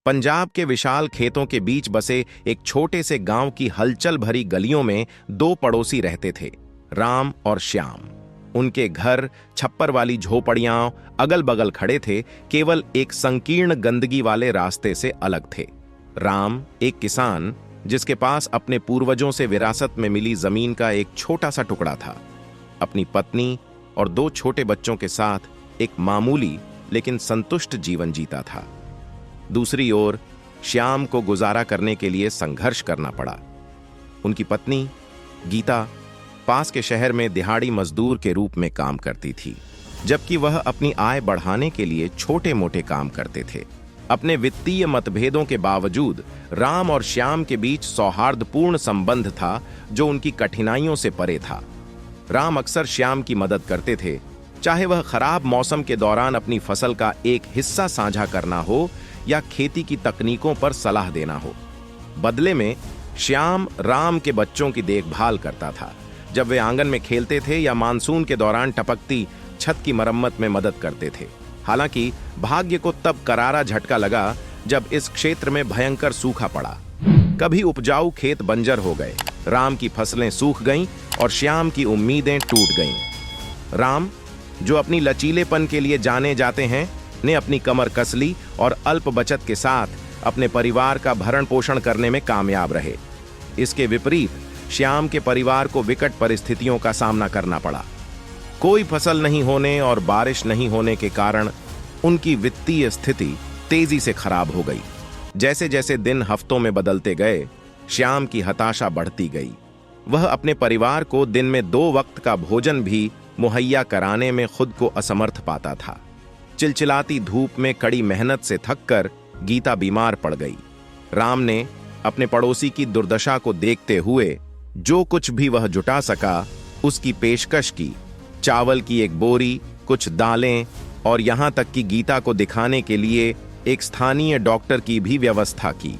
पंजाब के विशाल खेतों के बीच बसे एक छोटे से गांव की हलचल भरी गलियों में दो पड़ोसी रहते थे, राम और श्याम। उनके घर, छप्पर वाली झोपड़ियां अगल बगल खड़े थे, केवल एक संकीर्ण गंदगी वाले रास्ते से अलग थे। राम एक किसान, जिसके पास अपने पूर्वजों से विरासत में मिली जमीन का एक छोटा सा टुकड़ा था। अपनी पत्नी और दो छोटे बच्चों के साथ एक मामूली लेकिन संतुष्ट जीवन जीता था। दूसरी ओर श्याम को गुजारा करने के लिए संघर्ष करना पड़ा। उनकी पत्नी गीता पास के शहर में दिहाड़ी मजदूर के रूप में काम करती थी, जबकि वह अपनी आय बढ़ाने के लिए छोटे मोटे काम करते थे। अपने वित्तीय मतभेदों के बावजूद राम और श्याम के बीच सौहार्दपूर्ण संबंध था, जो उनकी कठिनाइयों से परे था। राम अक्सर श्याम की मदद करते थे, चाहे वह खराब मौसम के दौरान अपनी फसल का एक हिस्सा साझा करना हो या खेती की तकनीकों पर सलाह देना हो। बदले में श्याम राम के बच्चों की देखभाल करता था, जब वे आंगन में खेलते थे या मानसून के दौरान टपकती छत की मरम्मत में मदद करते थे। हालांकि भाग्य को तब करारा झटका लगा जब इस क्षेत्र में भयंकर सूखा पड़ा। कभी उपजाऊ खेत बंजर हो गए, राम की फसलें सूख गईं और श्याम की उम्मीदें टूट गईं। राम, जो अपनी लचीलेपन के लिए जाने जाते हैं, ने अपनी कमर कस ली और अल्प बचत के साथ अपने परिवार का भरण पोषण करने में कामयाब रहे। इसके विपरीत श्याम के परिवार को विकट परिस्थितियों का सामना करना पड़ा। कोई फसल नहीं होने और बारिश नहीं होने के कारण उनकी वित्तीय स्थिति तेजी से खराब हो गई। जैसे जैसे दिन हफ्तों में बदलते गए, श्याम की हताशा बढ़ती गई। वह अपने परिवार को दिन में 2 वक्त का भोजन भी मुहैया कराने में खुद को असमर्थ पाता था। चिलचिलाती धूप में कड़ी मेहनत से थककर गीता बीमार पड़ गई। राम ने अपने पड़ोसी की दुर्दशा को देखते हुए जो कुछ भी वह जुटा सका उसकी पेशकश की। चावल की एक बोरी, कुछ दालें और यहां तक कि गीता को दिखाने के लिए एक स्थानीय डॉक्टर की भी व्यवस्था की।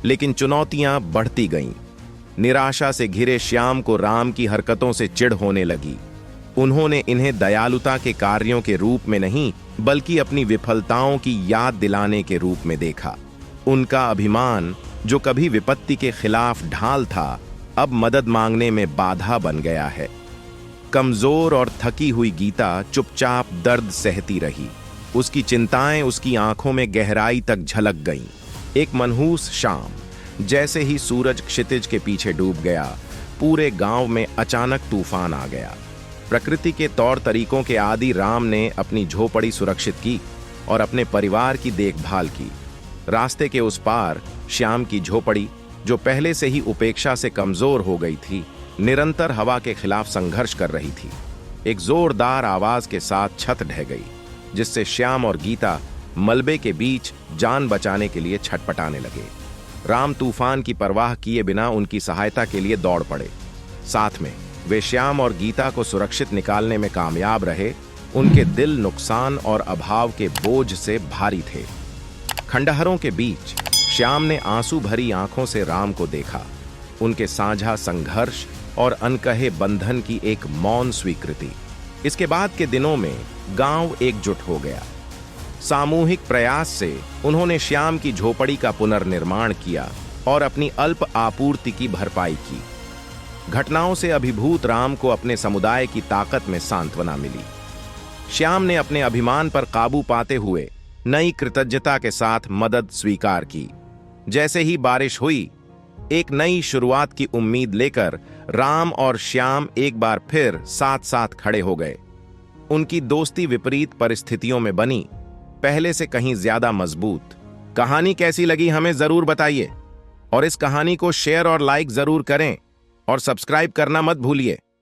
लेकिन चुनौतियां बढ़ती गईं। निराशा से घिरे श्याम को राम की हरकतों से चिढ़ होने लगी। उन्होंने इन्हें दयालुता के कार्यों के रूप में नहीं, बल्कि अपनी विफलताओं की याद दिलाने के रूप में देखा। उनका अभिमान, जो कभी विपत्ति के खिलाफ ढाल था, अब मदद मांगने में बाधा बन गया है। कमजोर और थकी हुई गीता चुपचाप दर्द सहती रही। उसकी चिंताएं उसकी आंखों में गहराई तक झलक गईं। एक मनहूस शाम, जैसे ही सूरज क्षितिज के पीछे डूब गया, पूरे गांव में अचानक तूफान आ गया। प्रकृति के तौर तरीकों के आदि राम ने अपनी झोपड़ी सुरक्षित की और अपने परिवार की देखभाल की। रास्ते के उस पार श्याम की झोपड़ी, जो पहले से ही उपेक्षा से कमजोर हो गई थी, निरंतर हवा के खिलाफ संघर्ष कर रही थी। एक जोरदार आवाज के साथ छत ढह गई, जिससे श्याम और गीता मलबे के बीच जान बचाने के लिए छटपटाने लगे। राम तूफान की परवाह किए बिना उनकी सहायता के लिए दौड़ पड़े। साथ में वे श्याम और गीता को सुरक्षित निकालने में कामयाब रहे। उनके दिल नुकसान और अभाव के बोझ से भारी थे। खंडहरों के बीच श्याम ने आंसू भरी आंखों से राम को देखा। उनके साझा संघर्ष और अनकहे बंधन की एक मौन स्वीकृति। इसके बाद के दिनों में गांव एकजुट हो गया। सामूहिक प्रयास से उन्होंने श्याम की झोपड़ी का पुनर्निर्माण किया और अपनी अल्प आपूर्ति की भरपाई की। घटनाओं से अभिभूत राम को अपने समुदाय की ताकत में सांत्वना मिली। श्याम ने अपने अभिमान पर काबू पाते हुए नई कृतज्ञता के साथ मदद स्वीकार की। जैसे ही बारिश हुई, एक नई शुरुआत की उम्मीद लेकर राम और श्याम एक बार फिर साथ साथ खड़े हो गए। उनकी दोस्ती विपरीत परिस्थितियों में बनी, पहले से कहीं ज्यादा मजबूत। कहानी कैसी लगी हमें जरूर बताइए और इस कहानी को शेयर और लाइक जरूर करें और सब्सक्राइब करना मत भूलिए।